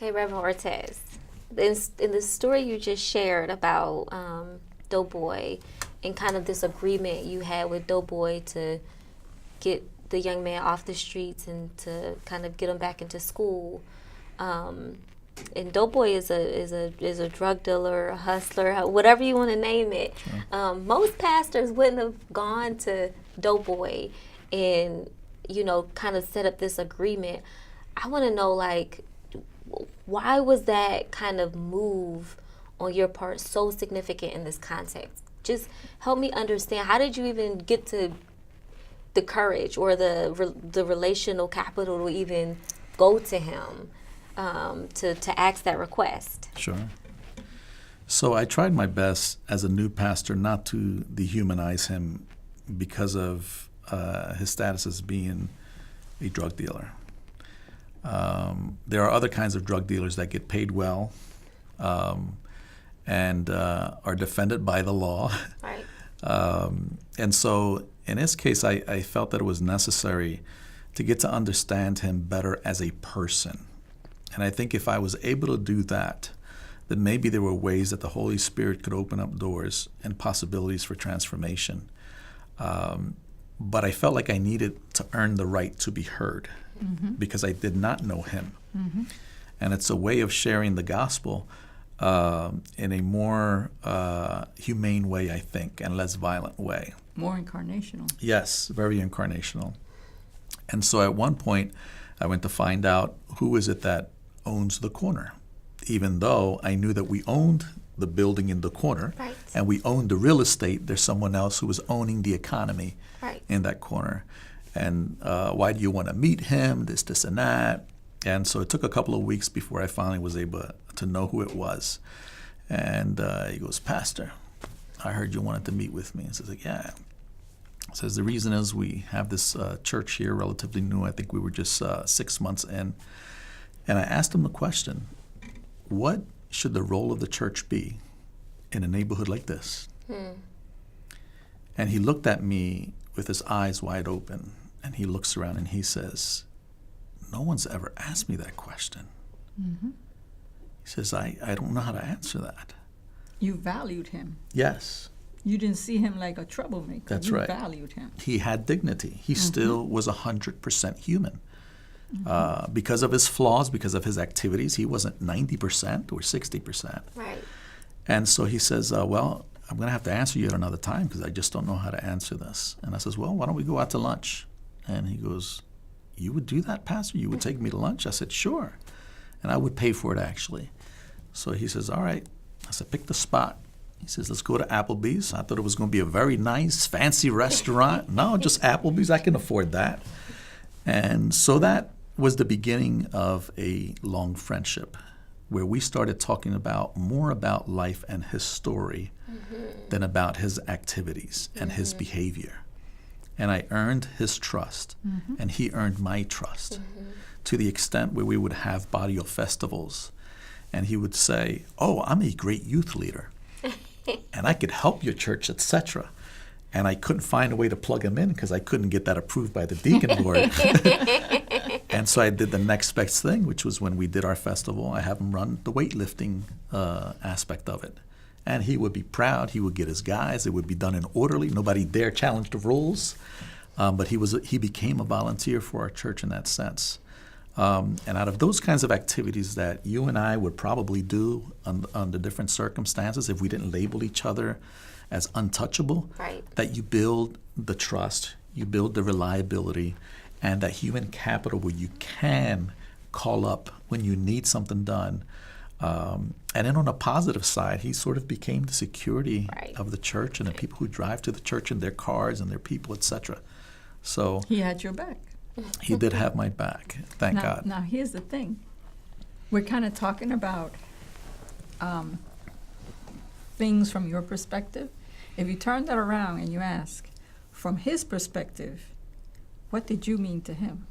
Okay, Reverend Ortiz, in the story you just shared about Doughboy and kind of this agreement you had with Doughboy to get the young man off the streets and to kind of get him back into school, and Doughboy is a drug dealer, a hustler, whatever you want to name it. Sure. Most pastors wouldn't have gone to Doughboy and kind of set up this agreement. I want to know, like, why was that kind of move on your part so significant in this context? Just help me understand. How did you even get to the courage or the relational capital to even go to him to ask that request? Sure. So I tried my best as a new pastor not to dehumanize him because of his status as being a drug dealer. There are other kinds of drug dealers that get paid well and are defended by the law. Right. And so in his case, I felt that it was necessary to get to understand him better as a person. And I think if I was able to do that, then maybe there were ways that the Holy Spirit could open up doors and possibilities for transformation. But I felt like I needed to earn the right to be heard because I did not know him. And it's a way of sharing the gospel in a more humane way, I think, and less violent way. More incarnational. Yes, very incarnational. And so at one point, I went to find out who is it that owns the corner, even though I knew that we owned the building in the corner, right, and we owned the real estate. There's someone else who was owning the economy, right, in that corner. And why do you want to meet him, this, and that? And so it took a couple of weeks before I finally was able to know who it was. And he goes, "Pastor, I heard you wanted to meet with me." And says, like, "Yeah." Says, "The reason is we have this church here, relatively new. I think we were just 6 months in." And I asked him the question, what should the role of the church be in a neighborhood like this? And he looked at me with his eyes wide open, and he looks around and he says, "No one's ever asked me that question." He says, I don't know how to answer that. You valued him. Yes. You didn't see him like a troublemaker. That's you right. valued him. He had dignity. He still was 100% human. Because of his flaws, because of his activities, he wasn't 90% or 60%. right. And so he says, well, I'm going to have to answer you at another time because I just don't know how to answer this. And I says, well, why don't we go out to lunch? And he goes, "You would do that, Pastor? You would take me to lunch?" I said, "Sure." And I would pay for it, actually. So he says, "All right." I said, "Pick the spot." He says, "Let's go to Applebee's." I thought it was going to be a very nice, fancy restaurant. No, just Applebee's. I can afford that. And so that was the beginning of a long friendship where we started talking more about life and his story than about his activities and his behavior. And I earned his trust, and he earned my trust to the extent where we would have barrio festivals, and he would say, "Oh, I'm a great youth leader, and I could help your church, etc." And I couldn't find a way to plug him in because I couldn't get that approved by the deacon board. And so I did the next best thing, which was when we did our festival, I have him run the weightlifting aspect of it. And he would be proud. He would get his guys. It would be done in orderly. Nobody dare challenge the rules. But he became a volunteer for our church in that sense. And out of those kinds of activities that you and I would probably do under different circumstances if we didn't label each other as untouchable, right, that you build the trust, you build the reliability, and that human capital where you can call up when you need something done. And then on a positive side, he sort of became the security right, of the church and the people who drive to the church in their cars and their people, etc. So he had your back. He did have my back, thank God. Now, here's the thing. We're kind of talking about things from your perspective. If you turn that around and you ask, from his perspective, what did you mean to him?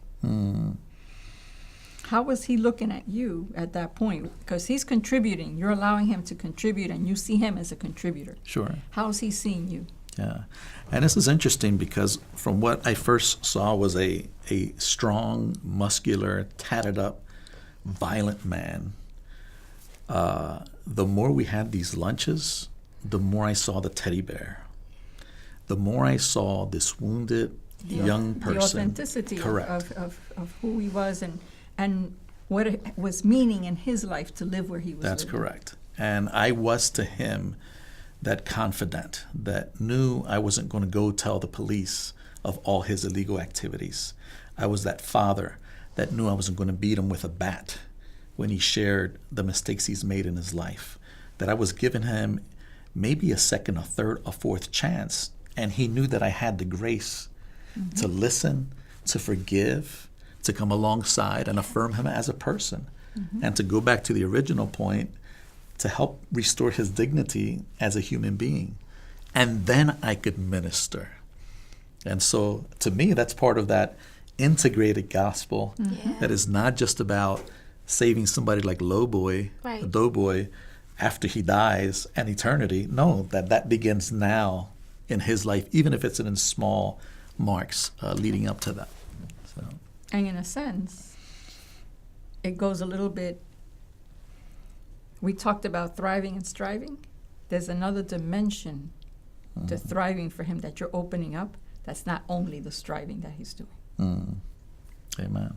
How was he looking at you at that point? Because he's contributing. You're allowing him to contribute, and you see him as a contributor. Sure. How's he seeing you? Yeah. And this is interesting because from what I first saw was a strong, muscular, tatted up, violent man the more we had these lunches, the more I saw the teddy bear. The more I saw this wounded young person. The authenticity Correct. of who he was and what it was meaning in his life to live where he was That's living. correct. And I was to him that confidant that knew I wasn't going to go tell the police of all his illegal activities. I was that father that knew I wasn't going to beat him with a bat when he shared the mistakes he's made in his life. That I was giving him maybe a second, a third, a fourth chance. And he knew that I had the grace to listen, to forgive, to come alongside and affirm him as a person. And to go back to the original point, to help restore his dignity as a human being. And then I could minister. And so to me, that's part of that integrated gospel that is not just about saving somebody like Doughboy after he dies and eternity. No, that begins now in his life, even if it's in small marks leading up to that. So. And in a sense, it goes a little bit, we talked about thriving and striving. There's another dimension to thriving for him that you're opening up. That's not only the striving that he's doing. Amen.